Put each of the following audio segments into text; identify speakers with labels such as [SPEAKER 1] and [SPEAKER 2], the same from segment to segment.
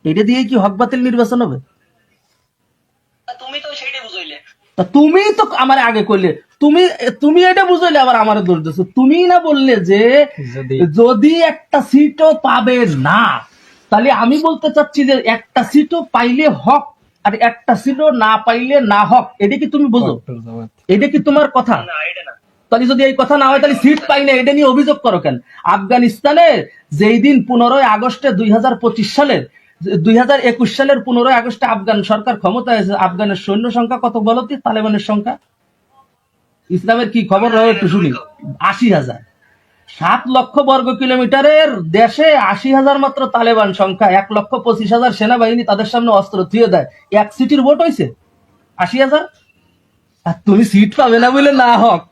[SPEAKER 1] এটা দিয়ে কি হক বাতিল নির্বাচন হবে?
[SPEAKER 2] তুমি তো সেইটাই বুঝাইলে।
[SPEAKER 1] তা তুমি তো আমার আগে কইলে, তুমি তুমি এটা বুঝাইলে আবার আমার দোষ দিচ্ছ। তুমি না বললে যে যদি একটা সিটও পাবে না, তাহলে আমি বলতে চাচ্ছি যে একটা সিটও পাইলে হক, আর একটা সিটও না পাইলে না হক। এটা কি তুমি বুঝো? এটা কি তোমার কথা?
[SPEAKER 2] না এটা না।
[SPEAKER 1] তাহলে যদি এই কথা না হয়, তাহলে সিট পাই না এটা নিয়ে অভিযোগ করো কেন? আফগানিস্তানে যেই দিন 15 আগস্টে 2025 সালের 2021 সালের 15 আগস্টে আফগান সরকার ক্ষমতায় এসে, আফগানের সৈন্য সংখ্যা কত বলো তো? তালেবানের সংখ্যা? ইসলামের কি খবর রয়ে একটু শুনি। 80,000। 7 লক্ষ বর্গ কিলোমিটারের দেশে 80,000 মাত্র তালেবান সংখ্যা। 1,25,000 সেনাবাহিনী তাদের সামনে অস্ত্র থুয়ে দেয়। এক সিটির ভোট হয়েছে 80,000। আর তুমি সিট পাবে না বলে না হক,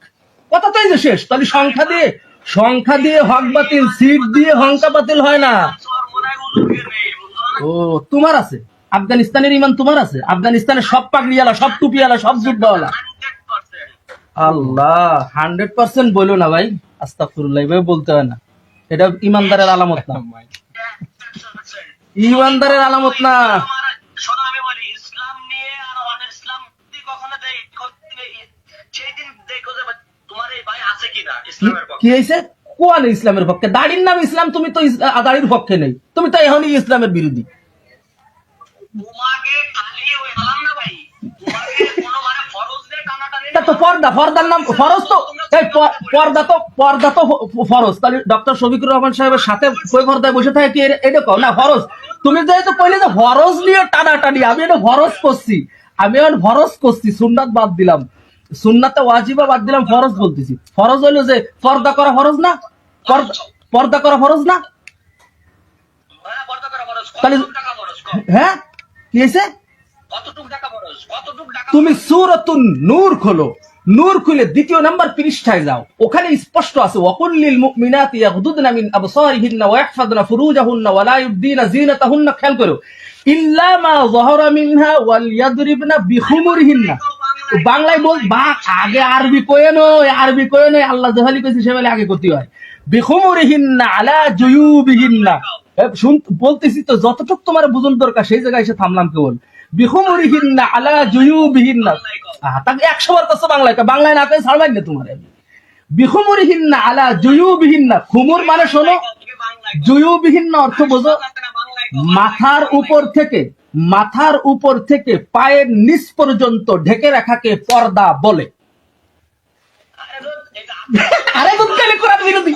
[SPEAKER 1] কথা তো এই যে শেষ। তাহলে সংখ্যা দিয়ে হক বাতিল, সিট দিয়ে হংকা বাতিল হয় না। ও তোমার আছে, আফগানিস্তানের ইমান তোমার আছে? আফগানিস্তানের সব পাগড়িওয়ালা, সব টুপিওয়ালা, সব জুব্বাওয়ালা। আল্লাহ, 100% বলো না ভাই, আস্তাগফিরুল্লাহ, এভাবে বলতে হয় না। এটা ইমানদারের আলামত না, ইমানদারের আলামত না।
[SPEAKER 2] শোনো আমি বলি, ইসলাম নিয়ে আর আমাদের ইসলাম কখনো সেই দিন দেখো যে তোমার এই ভাই আছে কিনা ইসলামের পক্ষে।
[SPEAKER 1] কি হয়েছে? কোন ইসলামের পক্ষে? দাড়ির নাম ইসলাম, তুমি তো দাড়ির পক্ষে নেই, তুমি তো এখনই ইসলামের বিরোধী।
[SPEAKER 2] তোমাকে খালি ওই বললাম না ভাই, তোমাকে কোনো মানে ফরজ দিয়ে টানাটানি
[SPEAKER 1] তা তো পর্দার নাম ফরজ তো, এই পর্দা তো ফরজ। তাহলে ডক্টর শফিকুর রহমান সাহেবের সাথে কই পর্দায় বসে থাকে কি এটা কও না ফরজ? তুমি যেহেতু কইলে যে ফরজ নিয়ে টানাটানি, আমি এটা ফরজ করছি, আমি এখন ফরজ করছি, সুন্নাত বাদ দিলাম, সুন্নাতে ওয়াজিবা বাদ দিলাম, ফরজ বলতেছি। ফরজ হইলো যে পর্দা করা ফরজ না? পর্দা করা ফরজ না?
[SPEAKER 2] হ্যাঁ, পর্দা করা ফরজ।
[SPEAKER 1] তাহলে
[SPEAKER 2] কতটুকু টাকা ফরজ?
[SPEAKER 1] হ্যাঁ, কি হয়েছে?
[SPEAKER 2] কতটুকু টাকা ফরজ? কতটুকু টাকা?
[SPEAKER 1] তুমি সূরাতুন নূর খোলো, নূর খুলে 2 নম্বর পৃষ্ঠায় যাও, ওখানে স্পষ্ট আছে ওয়াকুল্লিল মুমিনাতি ইয়াগদুদনা মিন আবসারিহিন্না ওয়া ইয়াহফাযনা ফুরুজাহুন্না ওয়া লা ইউবদিনা যিনাতাহুন্না, খেয়াল করো, ইল্লা মা যাহারা মিনহা ওয়াল ইয়াদরিবনা বিখুমুরিহিন্না। বাংলায় বল বা আগে আরবি কয়ে নয়, আরবি কয়ে নয়, আল্লাহ যেভাবে কইছে সেভাবে আগে করতে হয়। বিখুমুরিহিন্না আলা জুয়ুবিহিন্না। শুন বলতেছি তো, যতটুকু তোমার বুঝন দরকার সেই জায়গায় এসে থামলাম কেবল। বিখুমুরিহিন্না আলা জুয়ুবিহিন্না। তাকে 100 বার কষ্ট বাংলায়, বাংলায় না কয়ে ছাড়বেন না তোমার। বিখুমুরিহিন্না আলা জুয়ুবিহিন্না, খুমুর মানে শোনো, জুয়ুবিহিন্না অর্থ বোঝো মাথার উপর থেকে পায়ের নিচ পর্যন্ত ঢেকে রাখাকে পর্দা বলে। আরে দুধ খেলে কোরআন বিরোধী,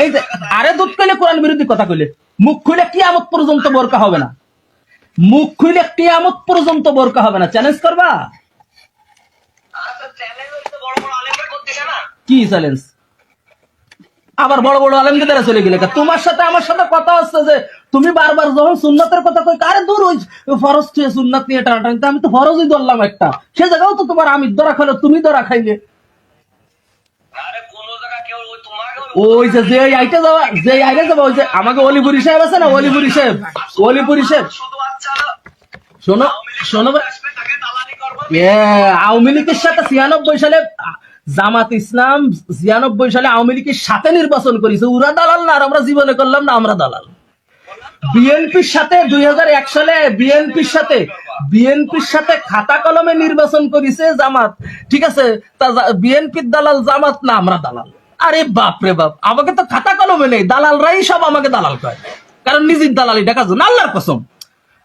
[SPEAKER 1] এই যে আরে দুধ খেলে কোরআন বিরোধী কথা কইলে, মুখ খুলে কিয়ামত পর্যন্ত বোরকা হবে না, মুখ খুলে কিয়ামত পর্যন্ত বোরকা হবে না। চ্যালেঞ্জ করবা? কি চ্যালেঞ্জ? আবার বড় বড় আলেমকে দ্বারা চলে গেলে। তোমার সাথে আমার সাথে কথা হচ্ছে যে তুমি বারবার যখন সুন্নাতের কথা কই, আরে দূর ওই ফরজ থেকে সুন্নাত নিয়ে টানাটানি, আমি তো ফরজই ধরলাম একটা, সে জায়গাও তো তোমার আমি ধরা খাইলো, তুমি ধরা খাইলে। ওই যে আইটা যাওয়া, যে আইটা যাবো, ওই যে আমাকে অলিপুরি সাহেব আছে না, অলিপুরি সাহেব, শোনো শোনো, আওয়ামী লীগের সাথে 96 সালে জামাত ইসলাম 96 সালে আওয়ামী লীগের সাথে নির্বাচন করেছে। ওরা দালাল না, আর আমরা জীবনে করলাম না, আমরা দালাল। বিএনপির সাথে 2001 সালে বিএনপির সাথে খাতা কলমে নির্বাচন করেছে জামাত, ঠিক আছে? তা বিএনপির দালাল জামাত না, আমরা দালাল। আরে বাপ রে বাপ, আমাকে তো খাতা কলমে নেই, দালালরাই সব আমাকে দালাল কয়, কারণ নিজের দালালি দেখা যায় না, আল্লাহর কসম।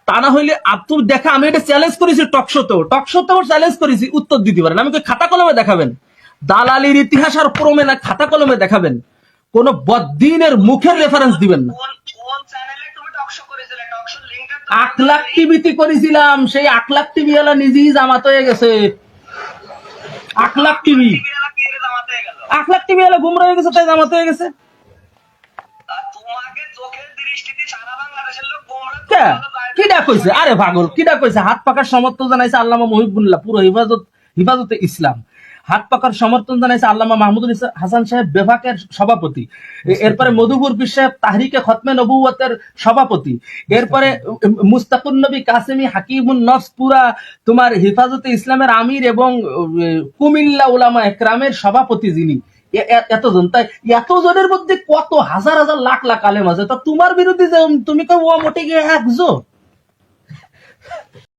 [SPEAKER 1] তা না হইলে আব্দুল দেখা, আমি এটা চ্যালেঞ্জ করেছি টকশোতেও চ্যালেঞ্জ করেছি, উত্তর দিতে পারেন। আমি খাতা কলমে দেখাবেন, দালালির ইতিহাস আর প্রমেনা খাতা কলমে দেখাবেন, কোন বদ্দিনের মুখের রেফারেন্স দিবেন না। আখলাক টিভিতে করেছিলাম, সেই আখলাক টিভি ওয়ালা নিজেই জামাত হয়ে গেছে। আখলাক টিভি ওয়ালা গুমরা হয়ে গেছে, তাই জামাত হয়ে গেছে। কিডা কইছে? আরে পাগল, কিডা কইছে? হাত পাকার সমর্থন জানাইছে আল্লামা মহিবুল্লাহ, পুরো হিফাজতে ইসলাম। হাত পাকার সমর্থন জানাইছে আল্লামা মাহমুদুল হাসান সাহেব, বেফাকের সভাপতি। এরপরে মধুপুর পীর সাহেব, তাহরিকে খতমে নবুয়তের সভাপতি। এরপরে মুস্তাকুন নবী কাসেমি হাকিমুন নফস, পুরা তোমার হিফাজতে ইসলামের আমির এবং কুমিল্লা উলামা একরামের সভাপতি যিনি। এতজন, তাই এতজনের মধ্যে কত হাজার হাজার লাখ লাখ আলেম আছে, তা তোমার বিরুদ্ধে তুমি কেউ মোটে গিয়ে একজন